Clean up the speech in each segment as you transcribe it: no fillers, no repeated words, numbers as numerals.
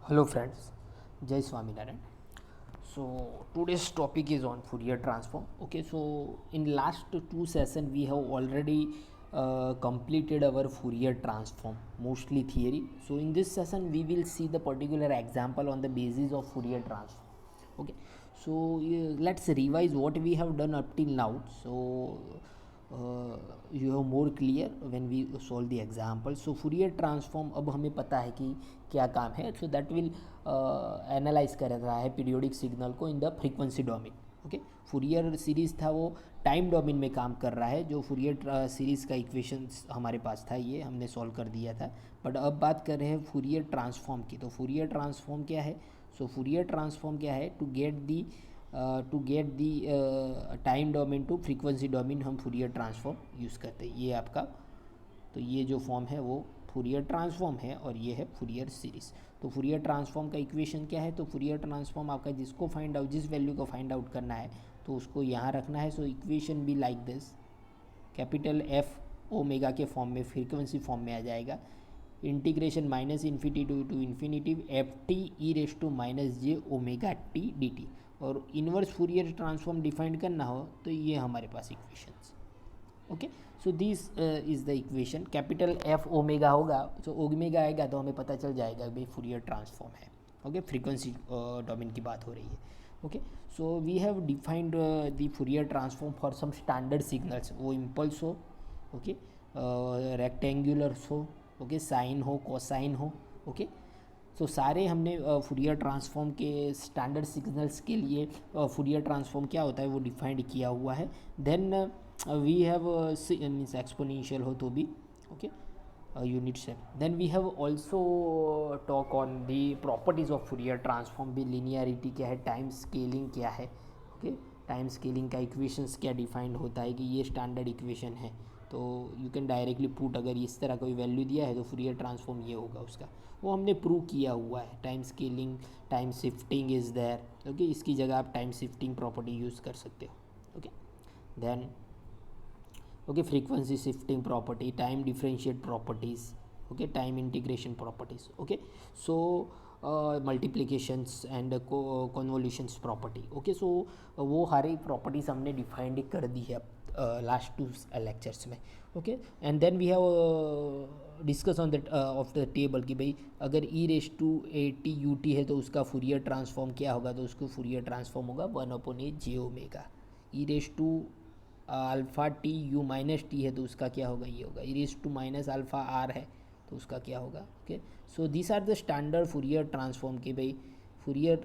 Hello friends, Jai Swaminarayan. So today's topic is on Fourier transform. Okay, so in last two sessions we have already completed our Fourier transform, mostly theory. So in this session we will see the particular example on the basis of Fourier transform. Okay, so let's revise what we have done up till now. So you have more clear when we solve the example. So Fourier transform अब हमें पता है कि क्या काम है. So that will analyse कर रहा है पीरियोडिक सिग्नल को in the frequency domain. Okay, Fourier series था वो टाइम डोमेन में काम कर रहा है. जो फुरियर सीरीज़ का इक्वेशन हमारे पास था ये हमने सॉल्व कर दिया था. बट अब बात कर रहे हैं फुरियर ट्रांसफॉर्म की. तो फुरियर ट्रांसफॉर्म क्या है? सो फुरियर ट्रांसफॉर्म क्या है? To get the time domain to frequency domain हम फुरियर ट्रांसफॉर्म यूज़ करते हैं. ये आपका, तो ये जो फॉर्म है वो फुरियर ट्रांसफॉर्म है और ये है फुरियर सीरीज़. तो फुरियर ट्रांसफॉर्म का इक्वेशन क्या है? तो फुरियर ट्रांसफॉर्म आपका जिसको फाइंड आउट, जिस वैल्यू को फाइंड आउट करना है तो उसको यहाँ रखना है. सो इक्वेशन भी like this, capital F omega के फॉर्म में, फ्रीक्वेंसी फॉर्म में आ जाएगा. Integration minus infinity to infinity F T E raise to minus J omega T D T. और इन्वर्स फुरियर ट्रांसफॉर्म डिफाइंड करना हो तो ये हमारे पास equations. Okay, so this is the equation. Capital F omega होगा, सो ओमेगा आएगा तो हमें पता चल जाएगा भाई फुरियर ट्रांसफॉर्म है. ओके, फ्रीक्वेंसी डोमेन की बात हो रही है. Okay, so we have defined the Fourier transform for some standard signals. वो इम्पल्स हो, ओके, रेक्टेंगुलर्स हो, ओके, साइन हो, कोसाइन हो. ओके, सो सारे हमने फुरियर ट्रांसफॉर्म के स्टैंडर्ड सिग्नल्स के लिए फुरियर ट्रांसफॉर्म क्या होता है वो डिफाइंड किया हुआ है. Then we have means exponential हो तो भी, ओके, यूनिट से. Then we have also talk on the properties of Fourier transform. भी लिनियरिटी क्या है, टाइम स्केलिंग क्या है. ओके, टाइम स्केलिंग का इक्वेशंस क्या डिफाइंड होता है कि ये स्टैंडर्ड इक्वेशन है तो यू कैन डायरेक्टली पुट, अगर इस तरह कोई वैल्यू दिया है तो फुरियर ट्रांसफॉर्म ये होगा उसका. वो हमने प्रूव किया हुआ है. Time scaling, time shifting is there. Okay, इसकी जगह आप टाइम शिफ्टिंग प्रॉपर्टी यूज़ कर सकते हो. Okay, then okay, frequency shifting property, time differentiate properties, okay, time integration properties. Okay, so multiplications and convolutions property. Okay, so वो सारी properties हमने defined कर दी है लास्ट टू लेक्चर्स में. Okay, and then we have discuss on the of the table कि भाई अगर e raise to a t u t है तो उसका फुरियर ट्रांसफॉर्म क्या होगा. तो उसको फुरियर ट्रांसफॉर्म होगा 1/a j omega. E raise to alpha t u minus t है तो उसका क्या होगा, ये होगा. E raise to minus alpha r है तो उसका क्या होगा. Okay, so this are the standard Fourier transform कि भाई फुरियर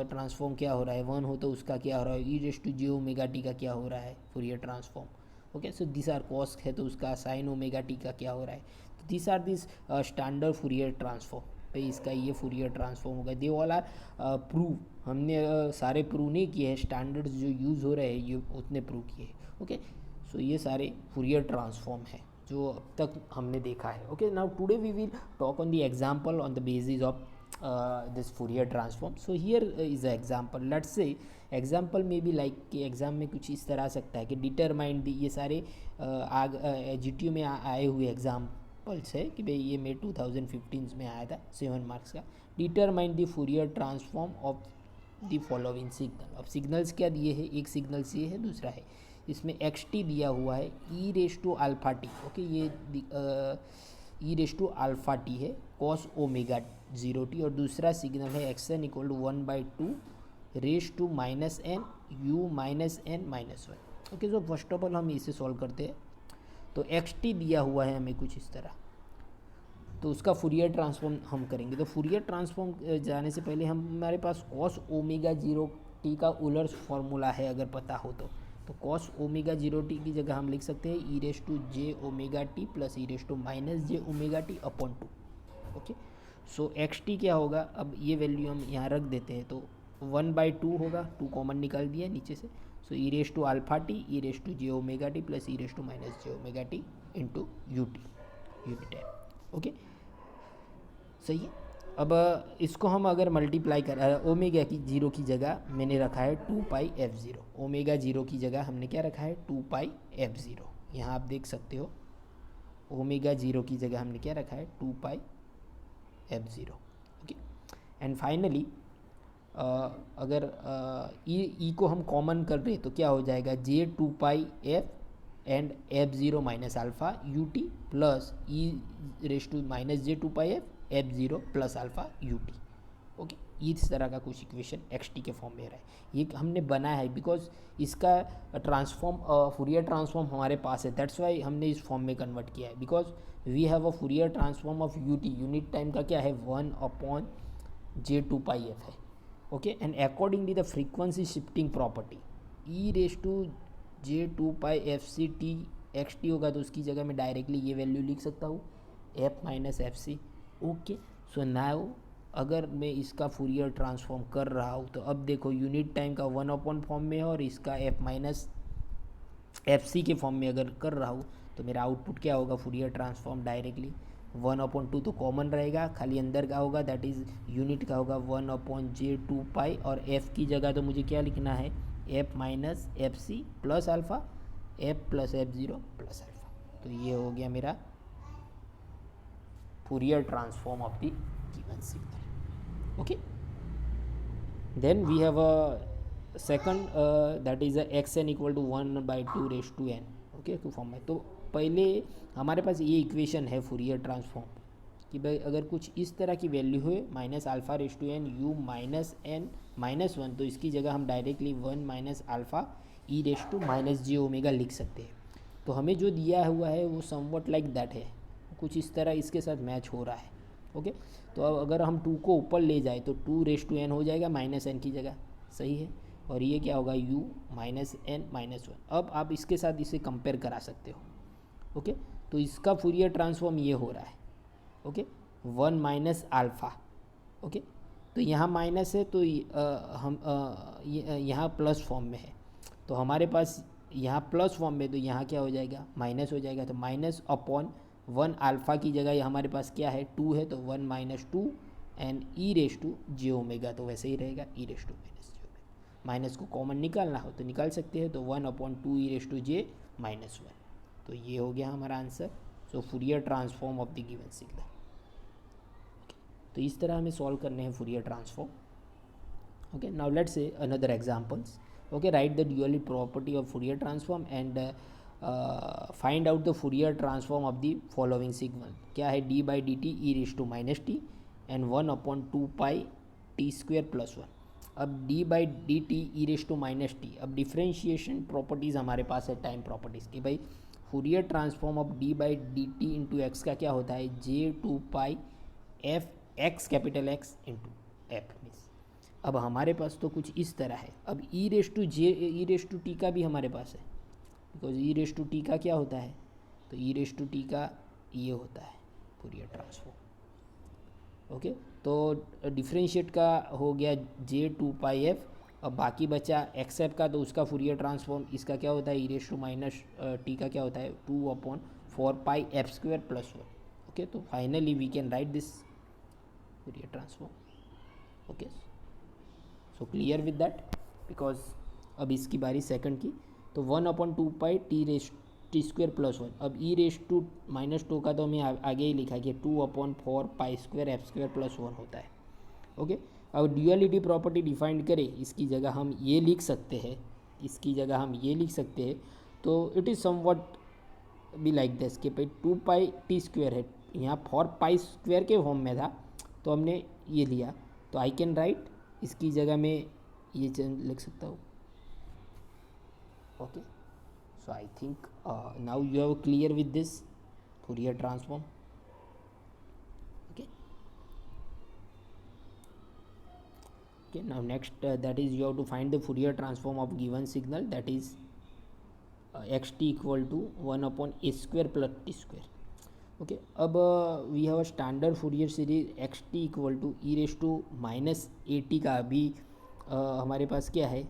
ट्रांसफॉर्म क्या हो रहा है. 1 हो तो उसका क्या हो रहा है, e raise to j omega t का क्या हो रहा है Fourier transform. Okay, so this are cos है तो उसका साइन ओमेगा टी का क्या हो रहा है. तो this are this standard Fourier transform. भाई इसका ये फुरियर ट्रांसफॉर्म होगा. They all are prove. हमने सारे प्रूव नहीं किए हैं, स्टैंडर्ड्स जो यूज़ हो रहे हैं ये उतने प्रूव किए हैं. ओके, सो ये सारे फुरियर ट्रांसफॉर्म है जो अब तक हमने देखा है. Okay, now today we will talk on the example on the basis of this Fourier transform. So here is a example. Let's say example में भी लाइक कि एग्ज़ाम में कुछ इस तरह आ सकता है कि डिटरमाइन दी, ये सारे GTU में आए हुए एग्जाम्पल्स है कि भाई ये मैं 2015 में आया था 7 मार्क्स का. Determine the Fourier transform of the following signal. अब सिग्नल्स क्या दिए हैं, एक सिग्नल ये है, दूसरा है इसमें एक्स टी दिया हुआ है, e raise to alpha t. Okay, ये e raise to alpha t है कॉस ओमेगा 0t. और दूसरा सिग्नल है x n equal to 1/2 raise to minus n u minus n minus 1. Okay, so first of all हम इसे solve करते हैं. तो एक्स टी दिया हुआ है हमें कुछ इस तरह, तो उसका फुरियर ट्रांसफॉर्म हम करेंगे. तो फुरियर ट्रांसफॉर्म जाने से पहले हमारे पास कॉस ओमेगा 0t का उलर्स फॉर्मूला है अगर पता हो तो कॉस ओमेगा 0t की जगह हम लिख सकते हैं e raise to j omega t plus e raise to minus J omega t upon 2. Okay, so x t क्या होगा, अब ये वैल्यू हम यहाँ रख देते हैं तो 1/2 होगा, 2 कॉमन निकाल दिया नीचे से. So e raise to alpha t E raise to j omega t plus e raise to minus J omega t into u t unit है. ओके, सही है. अब इसको हम अगर मल्टीप्लाई कर ओमेगा की 0 की जगह मैंने रखा है 2π/f0. ओमेगा 0 की जगह हमने क्या रखा है 2π/f0. यहाँ आप देख सकते हो ओमेगा 0 की जगह हमने क्या रखा है 2π/f0. ओके, एंड फाइनली अगर ई को हम कॉमन कर रहे तो क्या हो जाएगा, j two pi f and f zero minus alpha u t plus e raise to minus j two pi f zero plus alpha u t. Okay, इस तरह का कुछ इक्वेशन एक्स टी के फॉर्म में रहा है, ये हमने बनाया है बिकॉज इसका ट्रांसफॉर्म फूरियर ट्रांसफॉर्म हमारे पास है, दैट्स वाई हमने इस फॉर्म में कन्वर्ट किया है। Because we have a Fourier transform of u t, unit time का क्या है 1/J2πf है। Okay, and accordingly the frequency shifting property e raise to J2πfct x t होगा तो उसकी जगह मैं डायरेक्टली ये वैल्यू लिख सकता हूँ f minus f c. Okay, so now अगर मैं इसका फूरियर ट्रांसफॉर्म कर रहा हूँ तो अब देखो यूनिट टाइम का 1 फॉर्म में है और इसका एफ माइनस एफ सी के फॉर्म में अगर कर रहा हूँ तो मेरा आउटपुट क्या होगा, फूरियर ट्रांसफॉर्म डायरेक्टली 1/2 तो कॉमन रहेगा, खाली अंदर का होगा दैट इज़ यूनिट का होगा 1/J2π और एफ की जगह तो मुझे क्या लिखना है f minus f c plus alpha f plus f zero plus alpha. तो ये हो गया मेरा Fourier transform of the given signal. Okay, then we have a second that is a xn equal to 1/2 raise to n. Okay, to form में तो पहले हमारे पास ये इक्वेशन है फूरियर ट्रांसफॉर्म कि भाई अगर कुछ इस तरह की वैल्यू है minus alpha raise to n u minus n minus one, तो इसकी जगह हम directly 1 minus alpha e raise to minus J omega लिख सकते हैं। तो हमें जो दिया हुआ है वो समवट लाइक दैट है, कुछ इस तरह इसके साथ मैच हो रहा है। ओके, तो अब अगर हम 2 को ऊपर ले जाए तो 2 रेस टू एन हो जाएगा माइनस एन की जगह, सही है, और ये क्या होगा u minus n minus one. अब आप इसके साथ इसे कंपेयर करा सकते हो। ओके, तो इसका फूरियर ट्रांसफॉर्म ये हो रहा है। Okay, 1 minus alpha. ओके, तो यहाँ माइनस है तो हम यहाँ प्लस फॉर्म में है, तो हमारे पास यहाँ प्लस फॉर्म में तो यहाँ क्या हो जाएगा माइनस हो जाएगा, तो माइनस अपॉन 1 अल्फ़ा की जगह हमारे पास क्या है 2 है, तो 1 minus 2 and e raise to j omega, तो वैसे ही रहेगा e raise to minus J omega. Minus को कॉमन निकालना हो तो निकाल सकते हैं, तो 1/2 e raise to j minus one. तो ये हो गया हमारा answer. So Fourier transform of the given signal. तो इस तरह हमें सॉल्व करने हैं Fourier transform. Okay, now let's say another examples. Okay, write the ड्यूअली property of Fourier transform and find out the Fourier transform of the following signal. क्या है d by d t E raise to minus t and 1/2 t square plus one. अब d by d t E raise to minus t, अब differentiation properties हमारे पास है time properties की, भाई Fourier transform of d by d t into x का क्या होता है J2π f x capital x into F means. अब हमारे पास तो कुछ इस तरह है। अब ई रेस टू टी का भी हमारे पास है, because e raise to t का क्या होता है, तो ई रेस टू टी का ये होता है फूरियर ट्रांसफॉर्म। ओके, तो डिफ्रेंशिएट का हो गया J2π एफ, अब बाकी बचा एक्स एफ का, तो उसका फूरियर ट्रांसफॉर्म इसका क्या होता है e raise to minus t का क्या होता है 2/4 f square plus one. Okay, तो finally we can write this Fourier transform. Okay, so clear with that, because अब इसकी बारी सेकंड की, तो 1/2 टी स्क्वेयर प्लस वन। अब ई रेस टू माइनस टू का तो हमें आगे ही लिखा है कि 2/4 square F square plus one होता है। ओके, अब ड्यूअलिटी प्रॉपर्टी डिफाइंड करें, इसकी जगह हम ये लिख सकते हैं, इसकी जगह हम ये लिख सकते हैं, तो it is somewhat be like this कि भाई 2π टी स्क्वेयर है, यहाँ 4π स्क्वेयर के फॉर्म में था तो हमने ये लिया, तो आई कैन राइट इसकी जगह में ये लिख सकता हूँ। Okay, so I think now you have clear with this Fourier transform. Okay, now next that is you have to find the Fourier transform of given signal, that is xt equal to 1/a square plus t square. Okay, अब we have a standard Fourier series xt equal to e raised to minus at का अभी हमारे पास क्या है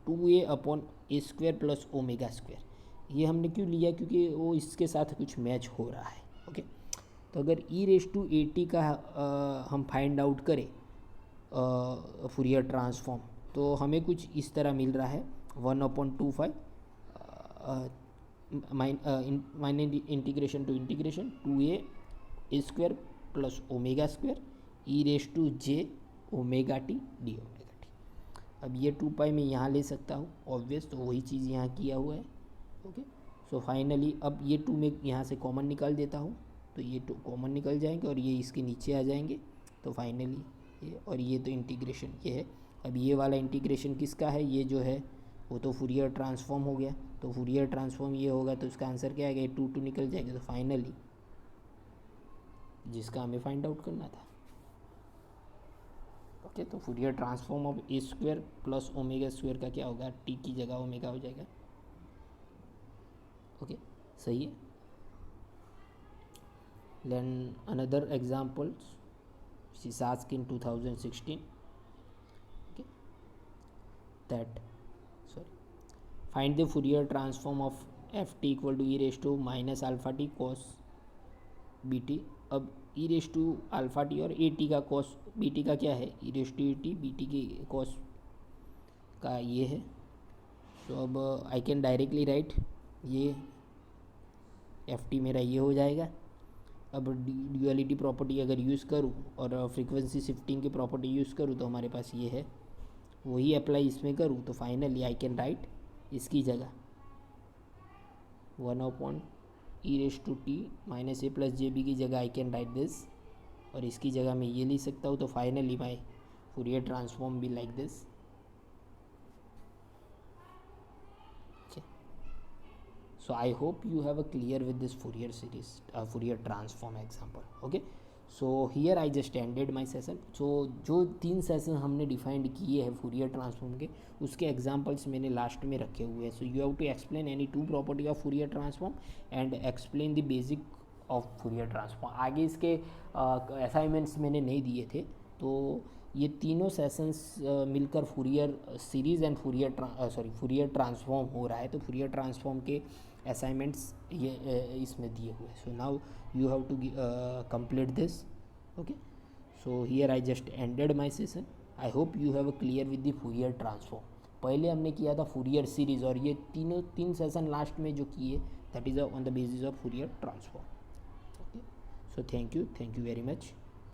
2a/a square plus omega square. ये हमने क्यों लिया, क्योंकि वो इसके साथ कुछ मैच हो रहा है। ओके, तो अगर e raise to a t का हम फाइंड आउट करें फूरियर ट्रांसफॉर्म, तो हमें कुछ इस तरह मिल रहा है 1/25 integration to integration 2a square plus omega square e raise to j omega T d omega t. अब ये 2 पाई मैं यहाँ ले सकता हूँ ऑब्वियस, तो वही चीज़ यहाँ किया हुआ है। ओके, सो फाइनली अब ये 2 मैं यहाँ से कॉमन निकाल देता हूँ, तो ये 2 कॉमन निकल जाएंगे और ये इसके नीचे आ जाएंगे। तो फाइनली ये, और ये तो इंटीग्रेशन ये है। अब ये वाला इंटीग्रेशन किसका है, ये जो है वो तो फूरियर ट्रांसफॉर्म हो गया, तो फूरियर ट्रांसफॉर्म ये होगा तो इसका आंसर क्या आएगा, ये 2 2 निकल जाएगा। तो फाइनली जिसका हमें फाइंड आउट करना था। ओके, तो Fourier transform of A square plus omega square का क्या होगा, टी की जगह ओमेगा हो जाएगा। ओके, सही है। Then another examples which is asked in 2016, okay, that find the Fourier transform of ft equal to e raised to minus alpha t cos bt। अब e raised to alpha t और a t का cos bt का क्या है, e raised to t bt की cos का ये है। तो अब आई कैन डायरेक्टली राइट ये ft मेरा ये हो जाएगा। अब ड्यूअलिटी प्रॉपर्टी अगर यूज़ करूँ और फ्रीक्वेंसी शिफ्टिंग की प्रॉपर्टी यूज़ करूँ तो हमारे पास ये है, वही अप्लाई इसमें करूँ तो फाइनली आई कैन राइट इसकी जगह 1/e raised to t minus a plus j b की जगह आई कैन राइट दिस, और इसकी जगह मैं ये लिख सकता हूँ। तो finally my Fourier transform be like this. So I hope you have a clear with this Fourier series, Fourier transform example. Okay, so here I just ended my session. So जो 3 सेशन हमने defined किए हैं Fourier transform के, उसके examples मैंने last में रखे हुए हैं। So you have to explain any 2 property of Fourier transform and explain the basic of Fourier transform. आगे इसके असाइनमेंट्स मैंने नहीं दिए थे, तो ये तीनों सेशंस मिलकर Fourier series and Fourier transform हो रहा है। तो फूरियर ट्रांसफॉर्म के असाइनमेंट्स ये इसमें दिए हुए हैं। So now you have to complete this. Okay, so here I just ended my session. I hope you have a clear with the Fourier transform. पहले हमने किया था फूरियर सीरीज़, और ये 3 सेशन लास्ट में जो किए that is on the basis of Fourier transform. Okay, so thank you very much.